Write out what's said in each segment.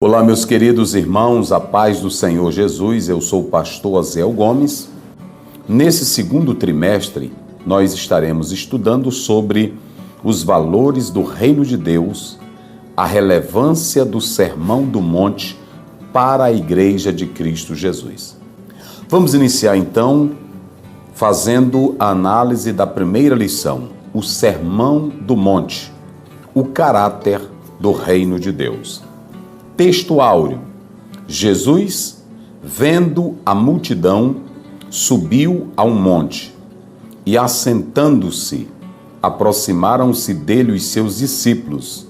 Olá, meus queridos irmãos, a paz do Senhor Jesus. Eu sou o pastor Aziel Gomes. Nesse segundo trimestre, nós estaremos estudando sobre os valores do Reino de Deus, a relevância do Sermão do Monte para a Igreja de Cristo Jesus. Vamos iniciar então fazendo a análise da primeira lição, o Sermão do Monte, o caráter do Reino de Deus. Texto áureo: Jesus, vendo a multidão, subiu a um monte, e assentando-se, aproximaram-se dele os seus discípulos,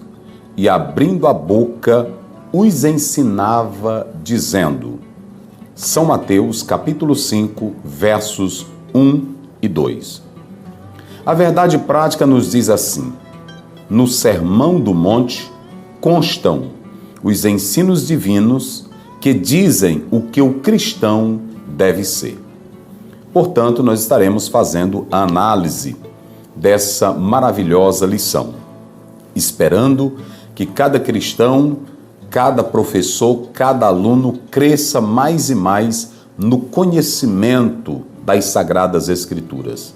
e abrindo a boca, os ensinava, dizendo. São Mateus, capítulo 5, versos 1 e 2. A verdade prática nos diz assim: no Sermão do Monte constam os ensinos divinos que dizem o que o cristão deve ser. Portanto, nós estaremos fazendo a análise dessa maravilhosa lição, esperando que cada cristão, cada professor, cada aluno cresça mais e mais no conhecimento das Sagradas Escrituras.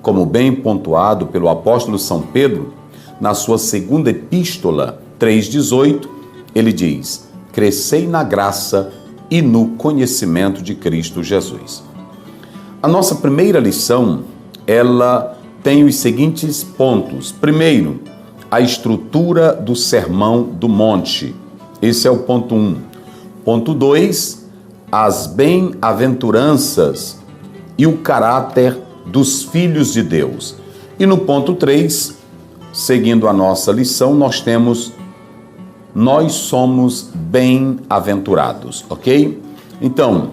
Como bem pontuado pelo apóstolo São Pedro, na sua segunda epístola 3,18, ele diz: crescei na graça e no conhecimento de Cristo Jesus. A nossa primeira lição, ela tem os seguintes pontos. Primeiro, a estrutura do Sermão do Monte. Esse é o ponto 1. Ponto 2, as bem-aventuranças e o caráter dos filhos de Deus. E no ponto 3, seguindo a nossa lição, nós somos bem-aventurados, ok? Então,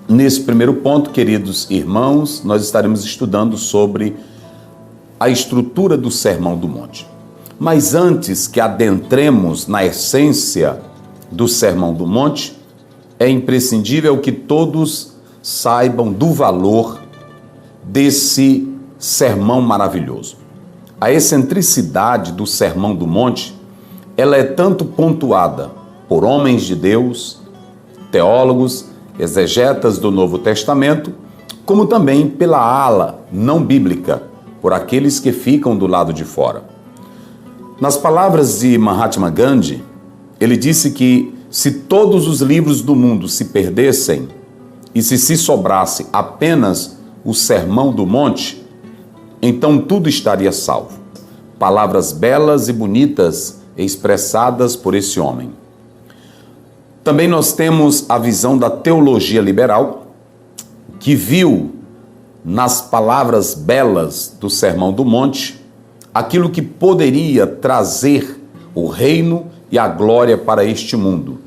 nesse primeiro ponto, queridos irmãos, nós estaremos estudando sobre a estrutura do Sermão do Monte. Mas antes que adentremos na essência do Sermão do Monte, é imprescindível que todos saibam do valor desse sermão maravilhoso. A excentricidade do Sermão do Monte, ela é tanto pontuada por homens de Deus, teólogos, exegetas do Novo Testamento, como também pela ala não bíblica, por aqueles que ficam do lado de fora. Nas palavras de Mahatma Gandhi, ele disse que se todos os livros do mundo se perdessem e se sobrasse apenas o Sermão do Monte, então tudo estaria salvo. Palavras belas e bonitas expressadas por esse homem. Também nós temos a visão da teologia liberal, que viu nas palavras belas do Sermão do Monte aquilo que poderia trazer o reino e a glória para este mundo.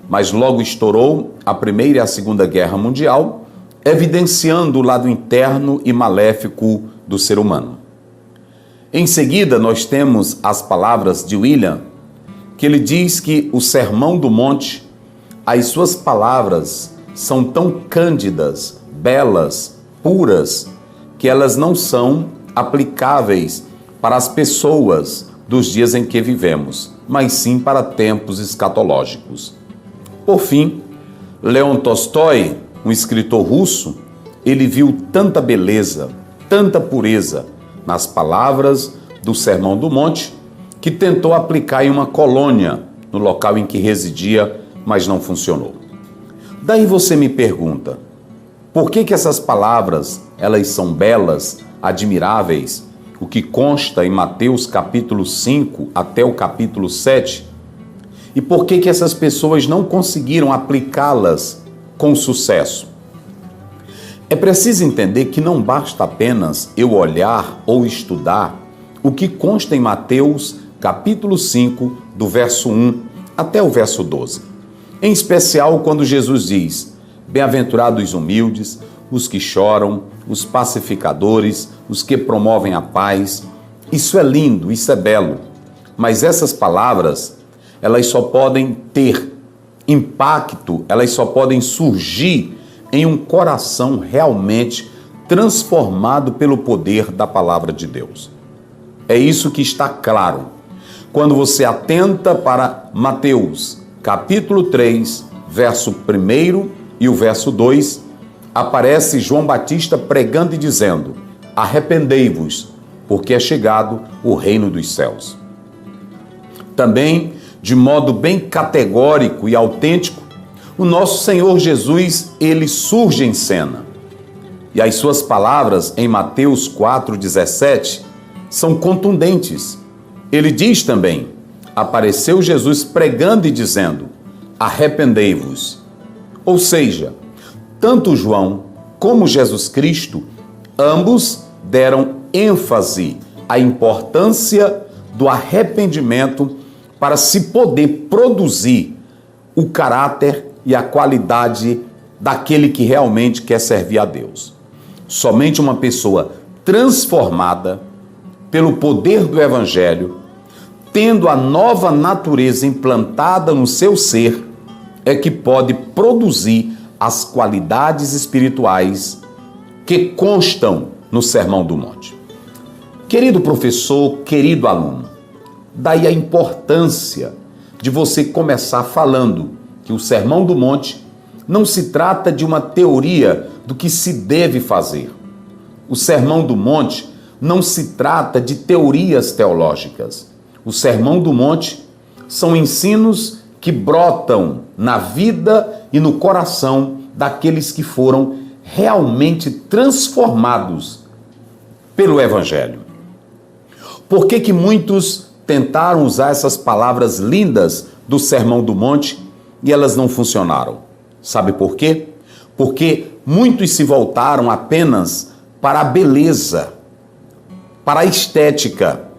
Mas logo estourou a Primeira e a Segunda Guerra Mundial, evidenciando o lado interno e maléfico do ser humano. Em seguida, nós temos as palavras de William, que ele diz que o Sermão do Monte, as suas palavras são tão cândidas, belas, puras, que elas não são aplicáveis para as pessoas dos dias em que vivemos, mas sim para tempos escatológicos. Por fim, Leon Tolstói, um escritor russo, ele viu tanta beleza, tanta pureza nas palavras do Sermão do Monte, que tentou aplicar em uma colônia, no local em que residia, mas não funcionou. Daí você me pergunta, por que essas palavras, elas são belas, admiráveis, o que consta em Mateus capítulo 5 até o capítulo 7, e por que essas pessoas não conseguiram aplicá-las com sucesso? É preciso entender que não basta apenas eu olhar ou estudar o que consta em Mateus, capítulo 5, do verso 1 até o verso 12. Em especial quando Jesus diz: bem-aventurados os humildes, os que choram, os pacificadores, os que promovem a paz. Isso é lindo, isso é belo. Mas essas palavras, elas só podem ter impacto, elas só podem surgir em um coração realmente transformado pelo poder da palavra de Deus. É isso que está claro. Quando você atenta para Mateus, capítulo 3, verso 1 e o verso 2, aparece João Batista pregando e dizendo: arrependei-vos, porque é chegado o reino dos céus. Também, de modo bem categórico e autêntico, o nosso Senhor Jesus, ele surge em cena. E as suas palavras em Mateus 4,17 são contundentes. Ele diz também: apareceu Jesus pregando e dizendo: arrependei-vos. Ou seja, tanto João como Jesus Cristo, ambos deram ênfase à importância do arrependimento para se poder produzir o caráter e a qualidade daquele que realmente quer servir a Deus. Somente uma pessoa transformada pelo poder do Evangelho, tendo a nova natureza implantada no seu ser, é que pode produzir as qualidades espirituais que constam no Sermão do Monte. Querido professor, querido aluno, daí a importância de você começar falando que o Sermão do Monte não se trata de uma teoria do que se deve fazer. O Sermão do Monte não se trata de teorias teológicas. O Sermão do Monte são ensinos que brotam na vida e no coração daqueles que foram realmente transformados pelo Evangelho. Por que muitos tentaram usar essas palavras lindas do Sermão do Monte e elas não funcionaram? Sabe por quê? Porque muitos se voltaram apenas para a beleza, para a estética,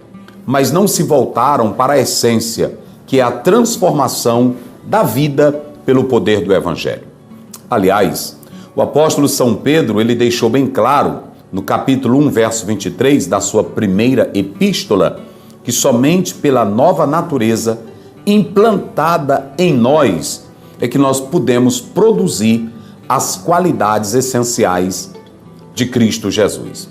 mas não se voltaram para a essência, que é a transformação da vida pelo poder do Evangelho. Aliás, o apóstolo São Pedro, ele deixou bem claro, no capítulo 1, verso 23 da sua primeira epístola, que somente pela nova natureza implantada em nós é que nós podemos produzir as qualidades essenciais de Cristo Jesus.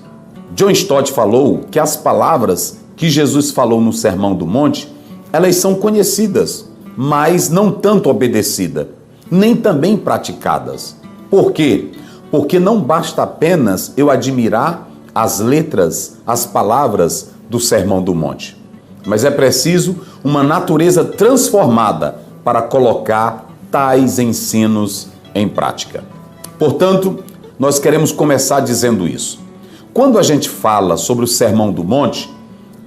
John Stott falou que as palavras que Jesus falou no Sermão do Monte, elas são conhecidas, mas não tanto obedecidas, nem também praticadas. Por quê? Porque não basta apenas eu admirar as letras, as palavras do Sermão do Monte, mas é preciso uma natureza transformada para colocar tais ensinos em prática. Portanto, nós queremos começar dizendo isso. Quando a gente fala sobre o Sermão do Monte,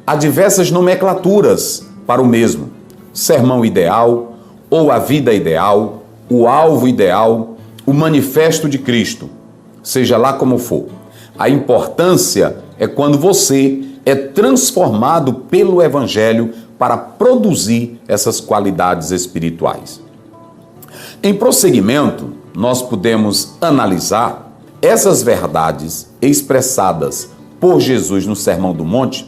há diversas nomenclaturas para o mesmo: sermão ideal, ou a vida ideal, o alvo ideal, o manifesto de Cristo, seja lá como for. A importância é quando você é transformado pelo Evangelho para produzir essas qualidades espirituais. Em prosseguimento, nós podemos analisar essas verdades expressadas por Jesus no Sermão do Monte.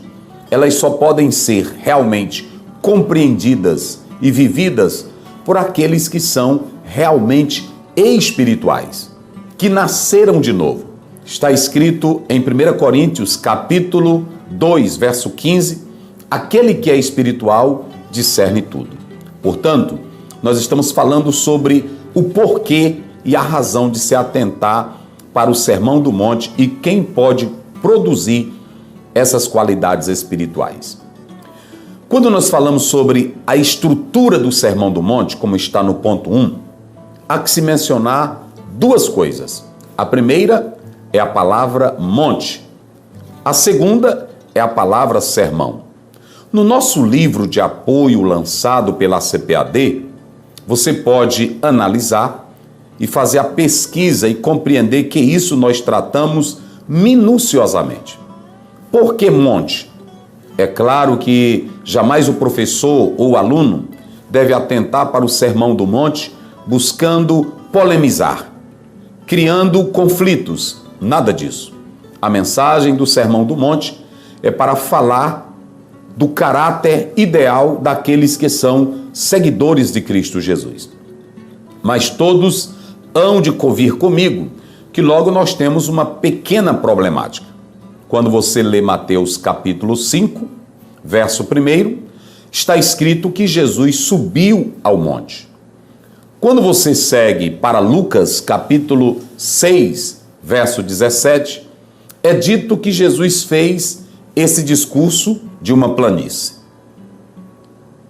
Elas só podem ser realmente compreendidas e vividas por aqueles que são realmente espirituais, que nasceram de novo. Está escrito em 1 Coríntios, capítulo 2, verso 15, aquele que é espiritual discerne tudo. Portanto, nós estamos falando sobre o porquê e a razão de se atentar para o Sermão do Monte e quem pode produzir essas qualidades espirituais. Quando nós falamos sobre a estrutura do Sermão do Monte, como está no ponto 1, há que se mencionar duas coisas. A primeira é a palavra monte. A segunda é a palavra sermão. No nosso livro de apoio lançado pela CPAD, você pode analisar e fazer a pesquisa e compreender que isso nós tratamos minuciosamente. Por que monte? É claro que jamais o professor ou o aluno deve atentar para o Sermão do Monte buscando polemizar, criando conflitos, nada disso. A mensagem do Sermão do Monte é para falar do caráter ideal daqueles que são seguidores de Cristo Jesus. Mas todos hão de convir comigo que logo nós temos uma pequena problemática. Quando você lê Mateus capítulo 5, verso 1, está escrito que Jesus subiu ao monte. Quando você segue para Lucas, capítulo 6, verso 17, é dito que Jesus fez esse discurso de uma planície.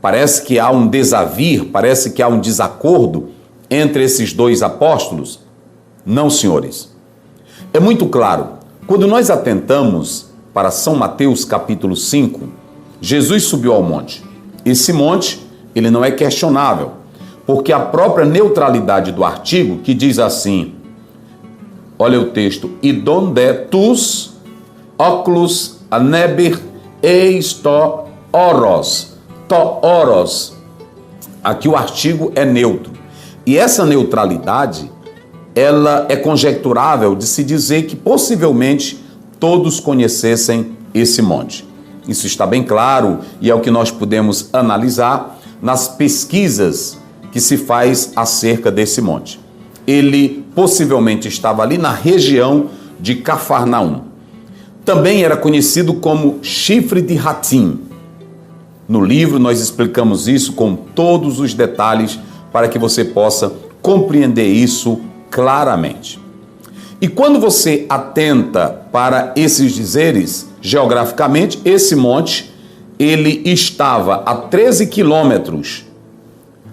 Parece que há um desavir, parece que há um desacordo entre esses dois apóstolos. Não, senhores. É muito claro, quando nós atentamos para São Mateus capítulo 5, Jesus subiu ao monte. Esse monte, ele não é questionável, porque a própria neutralidade do artigo, que diz assim, olha o texto, idonde tus óculos aneber eis to oros. Aqui o artigo é neutro. E essa neutralidade, ela é conjecturável de se dizer que possivelmente todos conhecessem esse monte. Isso está bem claro e é o que nós podemos analisar nas pesquisas que se faz acerca desse monte. Ele possivelmente estava ali na região de Cafarnaum. Também era conhecido como chifre de Ratim. No livro nós explicamos isso com todos os detalhes para que você possa compreender isso claramente. E quando você atenta para esses dizeres, geograficamente, esse monte, ele estava a 13 quilômetros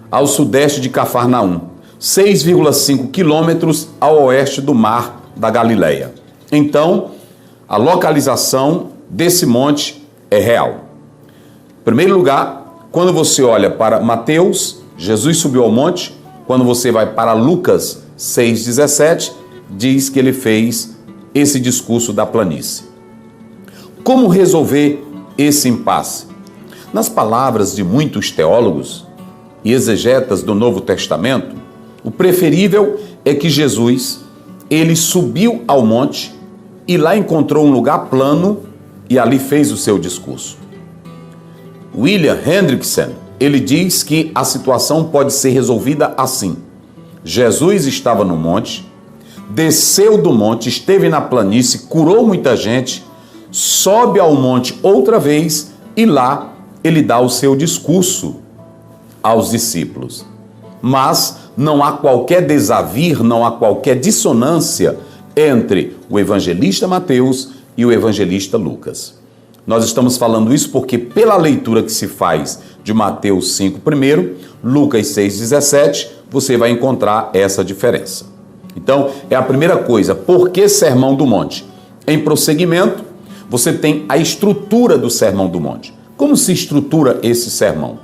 ao sudeste de Cafarnaum, 6,5 quilômetros ao oeste do mar da Galileia. Então, a localização desse monte é real. Em primeiro lugar, quando você olha para Mateus, Jesus subiu ao monte. Quando você vai para Lucas 6,17, diz que ele fez esse discurso da planície. Como resolver esse impasse? Nas palavras de muitos teólogos e exegetas do Novo Testamento, o preferível é que Jesus, ele subiu ao monte e lá encontrou um lugar plano e ali fez o seu discurso. William Hendrickson, ele diz que a situação pode ser resolvida assim. Jesus estava no monte, desceu do monte, esteve na planície, curou muita gente, sobe ao monte outra vez e lá ele dá o seu discurso aos discípulos. Mas não há qualquer desavir, não há qualquer dissonância entre o evangelista Mateus e o evangelista Lucas. Nós estamos falando isso porque pela leitura que se faz de Mateus 5 primeiro, Lucas 6,17, você vai encontrar essa diferença. Então, é a primeira coisa, por que Sermão do Monte? Em prosseguimento, você tem a estrutura do Sermão do Monte. Como se estrutura esse sermão?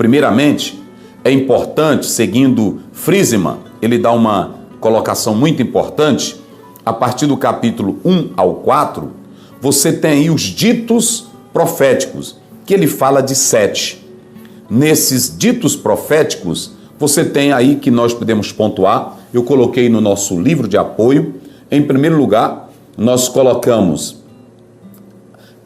Primeiramente, é importante, seguindo Friesman, ele dá uma colocação muito importante, a partir do capítulo 1 ao 4, você tem aí os ditos proféticos, que ele fala de 7. Nesses ditos proféticos, você tem aí que nós podemos pontuar, eu coloquei no nosso livro de apoio, em primeiro lugar, nós colocamos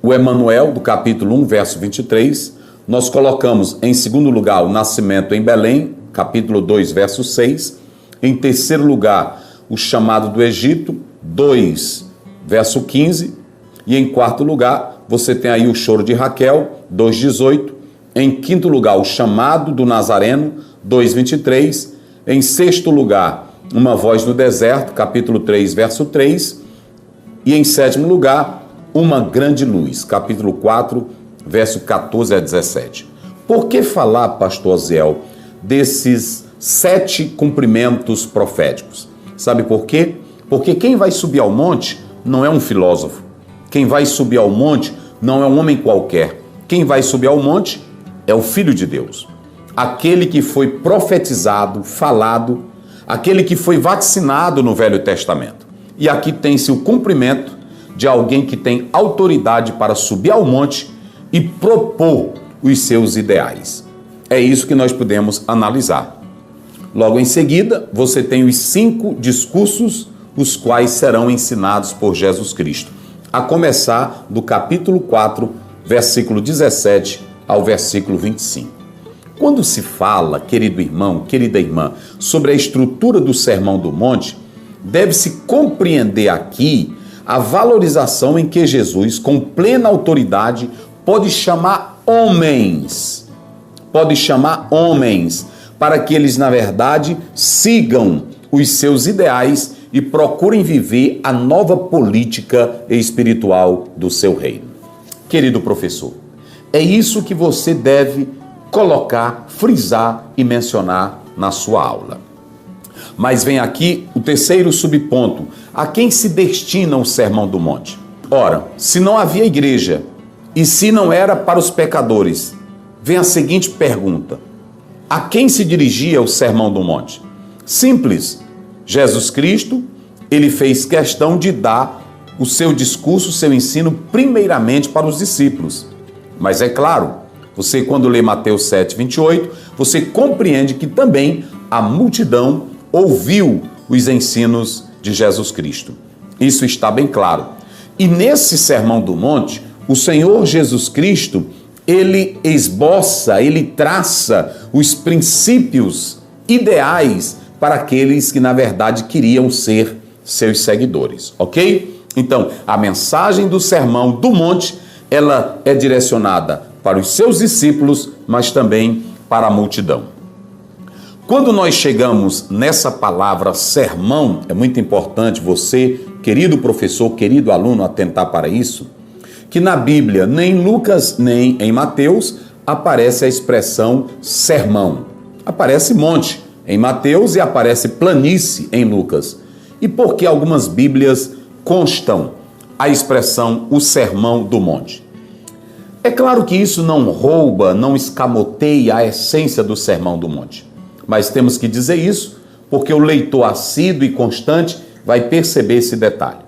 o Emanuel, do capítulo 1, verso 23, nós colocamos em segundo lugar o nascimento em Belém, capítulo 2, verso 6, em terceiro lugar o chamado do Egito, 2, verso 15, e em quarto lugar, você tem aí o choro de Raquel, 2,18. Em quinto lugar, o chamado do Nazareno, 2,23. Em sexto lugar, uma voz no deserto, capítulo 3, verso 3. E em sétimo lugar, uma grande luz, capítulo 4, verso 14 a 17. Por que falar, pastor Ziel, desses 7 cumprimentos proféticos? Sabe por quê? Porque quem vai subir ao monte não é um filósofo. Quem vai subir ao monte não é um homem qualquer. Quem vai subir ao monte é o Filho de Deus. Aquele que foi profetizado, falado, aquele que foi vacinado no Velho Testamento. E aqui tem-se o cumprimento de alguém que tem autoridade para subir ao monte e propor os seus ideais. É isso que nós podemos analisar. Logo em seguida, você tem os 5 discursos, os quais serão ensinados por Jesus Cristo. A começar do capítulo 4, versículo 17 ao versículo 25. Quando se fala, querido irmão, querida irmã, sobre a estrutura do Sermão do Monte, deve-se compreender aqui a valorização em que Jesus, com plena autoridade, pode chamar homens para que eles, na verdade, sigam os seus ideais e procurem viver a nova política espiritual do seu reino. Querido professor, é isso que você deve colocar, frisar e mencionar na sua aula. Mas vem aqui o terceiro subponto. A quem se destina o Sermão do Monte? Ora, se não havia igreja e se não era para os pecadores, vem a seguinte pergunta: a quem se dirigia o Sermão do Monte? Simples. Jesus Cristo, ele fez questão de dar o seu discurso, o seu ensino, primeiramente para os discípulos. Mas é claro, você quando lê Mateus 7:28, você compreende que também a multidão ouviu os ensinos de Jesus Cristo. Isso está bem claro. E nesse Sermão do Monte, o Senhor Jesus Cristo, ele esboça, ele traça os princípios ideais para aqueles que, na verdade, queriam ser seus seguidores, ok? Então, a mensagem do Sermão do Monte, ela é direcionada para os seus discípulos, mas também para a multidão. Quando nós chegamos nessa palavra sermão, é muito importante você, querido professor, querido aluno, atentar para isso, que na Bíblia, nem em Lucas, nem em Mateus, aparece a expressão sermão. Aparece monte em Mateus e aparece planície em Lucas. E por que algumas Bíblias constam a expressão o sermão do monte? É claro que isso não rouba, não escamoteia a essência do sermão do monte. Mas temos que dizer isso porque o leitor assíduo e constante vai perceber esse detalhe.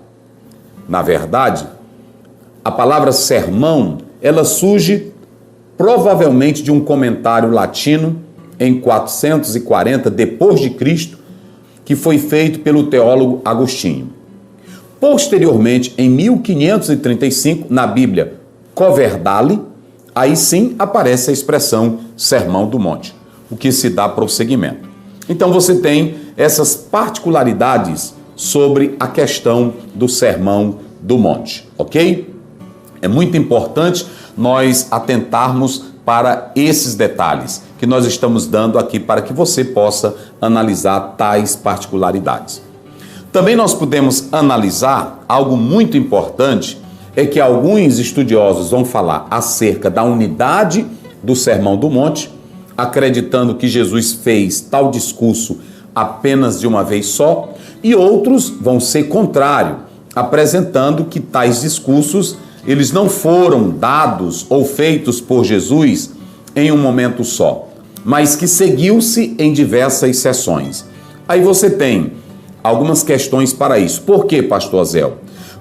Na verdade, a palavra sermão, ela surge provavelmente de um comentário latino em 440 depois de Cristo, que foi feito pelo teólogo Agostinho. Posteriormente, em 1535, na Bíblia Coverdale, aí sim aparece a expressão Sermão do Monte, o que se dá prosseguimento. Então você tem essas particularidades sobre a questão do Sermão do Monte, ok? É muito importante nós atentarmos para esses detalhes que nós estamos dando aqui para que você possa analisar tais particularidades. Também nós podemos analisar algo muito importante, é que alguns estudiosos vão falar acerca da unidade do Sermão do Monte, acreditando que Jesus fez tal discurso apenas de uma vez só, e outros vão ser contrário, apresentando que tais discursos eles não foram dados ou feitos por Jesus em um momento só, mas que seguiu-se em diversas sessões. Aí você tem algumas questões para isso. Por quê, pastor Azel?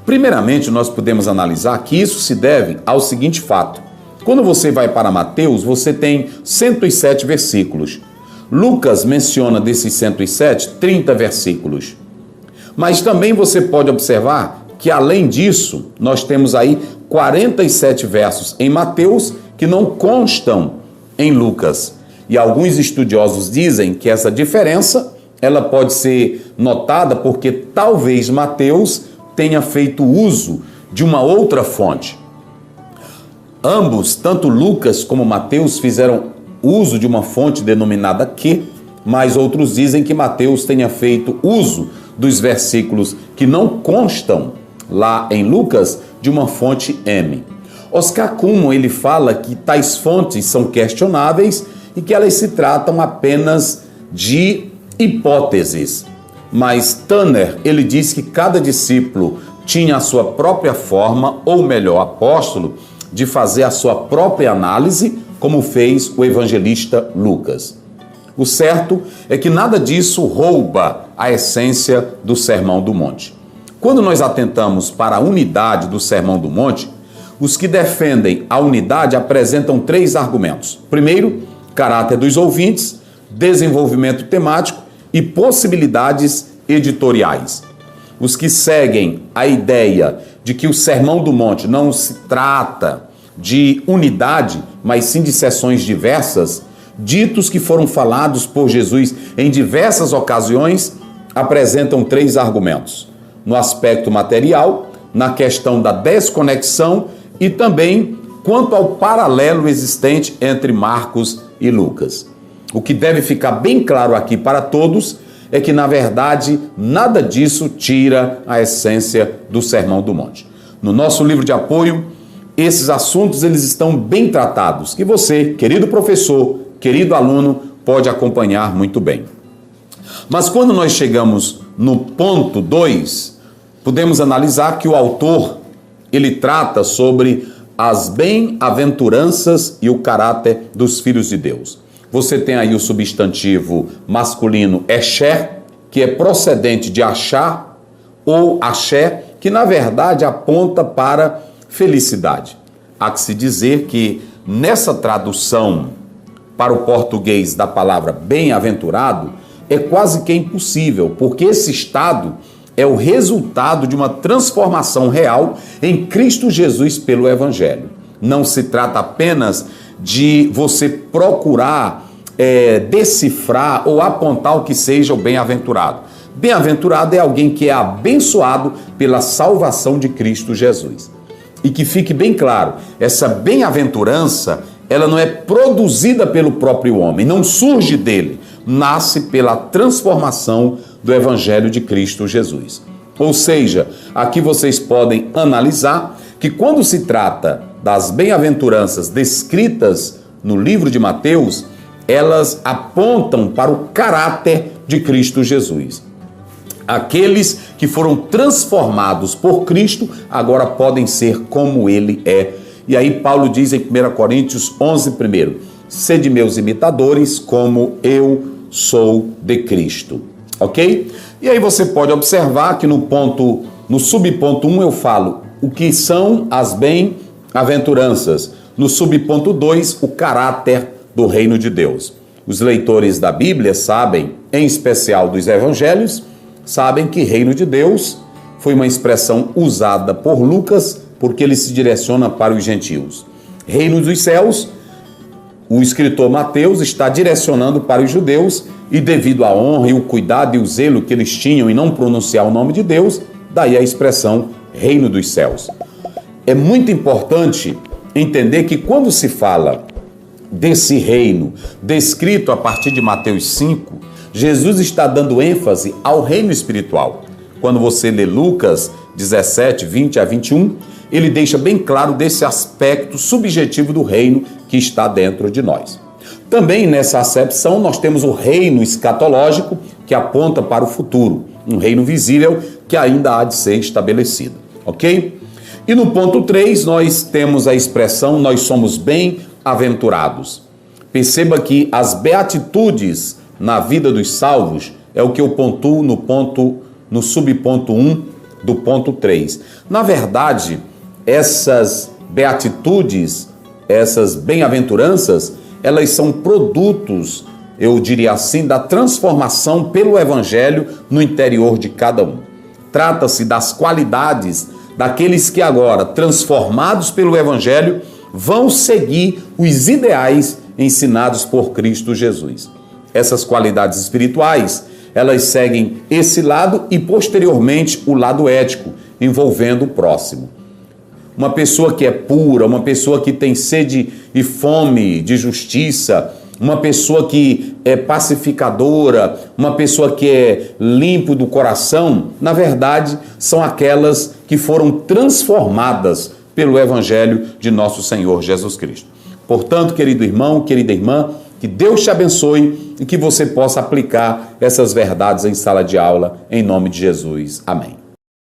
Primeiramente, nós podemos analisar que isso se deve ao seguinte fato. Quando você vai para Mateus, você tem 107 versículos. Lucas menciona desses 107, 30 versículos. Mas também você pode observar que, além disso, nós temos aí 47 versos em Mateus que não constam em Lucas. E alguns estudiosos dizem que essa diferença ela pode ser notada porque talvez Mateus tenha feito uso de uma outra fonte. Ambos, tanto Lucas como Mateus, fizeram uso de uma fonte denominada Q, mas outros dizem que Mateus tenha feito uso dos versículos que não constam lá em Lucas de uma fonte M. Oscar Cullmann, ele fala que tais fontes são questionáveis e que elas se tratam apenas de hipóteses. Mas Tanner, ele diz que cada discípulo tinha a sua própria forma, ou melhor, apóstolo, de fazer a sua própria análise, como fez o evangelista Lucas. O certo é que nada disso rouba a essência do Sermão do Monte. Quando nós atentamos para a unidade do Sermão do Monte, os que defendem a unidade apresentam 3 argumentos. Primeiro, caráter dos ouvintes, desenvolvimento temático e possibilidades editoriais. Os que seguem a ideia de que o Sermão do Monte não se trata de unidade, mas sim de sessões diversas, ditos que foram falados por Jesus em diversas ocasiões, apresentam 3 argumentos. No aspecto material, na questão da desconexão e também quanto ao paralelo existente entre Marcos e Lucas. O que deve ficar bem claro aqui para todos é que, na verdade, nada disso tira a essência do Sermão do Monte. No nosso livro de apoio, esses assuntos eles estão bem tratados, que você, querido professor, querido aluno, pode acompanhar muito bem. Mas quando nós chegamos no ponto 2, podemos analisar que o autor, ele trata sobre as bem-aventuranças e o caráter dos filhos de Deus. Você tem aí o substantivo masculino Esher, que é procedente de achar, ou axé, que na verdade aponta para felicidade. Há que se dizer que nessa tradução para o português da palavra bem-aventurado é quase que impossível, porque esse estado é o resultado de uma transformação real em Cristo Jesus pelo Evangelho. Não se trata apenas de você procurar decifrar ou apontar o que seja o bem-aventurado. Bem-aventurado é alguém que é abençoado pela salvação de Cristo Jesus. E que fique bem claro, essa bem-aventurança, ela não é produzida pelo próprio homem, não surge dele, nasce pela transformação do Evangelho de Cristo Jesus. Ou seja, aqui vocês podem analisar que quando se trata das bem-aventuranças descritas no livro de Mateus, elas apontam para o caráter de Cristo Jesus. Aqueles que foram transformados por Cristo agora podem ser como Ele é. E aí Paulo diz em 1 Coríntios 11, primeiro, sede meus imitadores como eu sou de Cristo. Ok? E aí você pode observar que no subponto 1 eu falo o que são as bem-aventuranças. No subponto 2, o caráter do reino de Deus. Os leitores da Bíblia sabem, em especial dos evangelhos, sabem que reino de Deus foi uma expressão usada por Lucas porque ele se direciona para os gentios. Reino dos céus, o escritor Mateus está direcionando para os judeus e devido à honra e o cuidado e o zelo que eles tinham em não pronunciar o nome de Deus, daí a expressão reino dos céus. É muito importante entender que quando se fala desse reino descrito a partir de Mateus 5, Jesus está dando ênfase ao reino espiritual. Quando você lê Lucas 17, 20 a 21, ele deixa bem claro desse aspecto subjetivo do reino que está dentro de nós. Também nessa acepção nós temos o reino escatológico que aponta para o futuro, um reino visível que ainda há de ser estabelecido, ok? E no ponto 3 nós temos a expressão nós somos bem-aventurados. Perceba que as beatitudes na vida dos salvos é o que eu pontuo no subponto 1 do ponto 3. Na verdade, essas beatitudes, essas bem-aventuranças, elas são produtos, eu diria assim, da transformação pelo Evangelho no interior de cada um. Trata-se das qualidades daqueles que agora, transformados pelo Evangelho, vão seguir os ideais ensinados por Cristo Jesus. Essas qualidades espirituais, elas seguem esse lado e, posteriormente, o lado ético, envolvendo o próximo. Uma pessoa que é pura, uma pessoa que tem sede e fome de justiça, uma pessoa que é pacificadora, uma pessoa que é limpo do coração, na verdade, são aquelas que foram transformadas pelo Evangelho de nosso Senhor Jesus Cristo. Portanto, querido irmão, querida irmã, que Deus te abençoe e que você possa aplicar essas verdades em sala de aula, em nome de Jesus. Amém.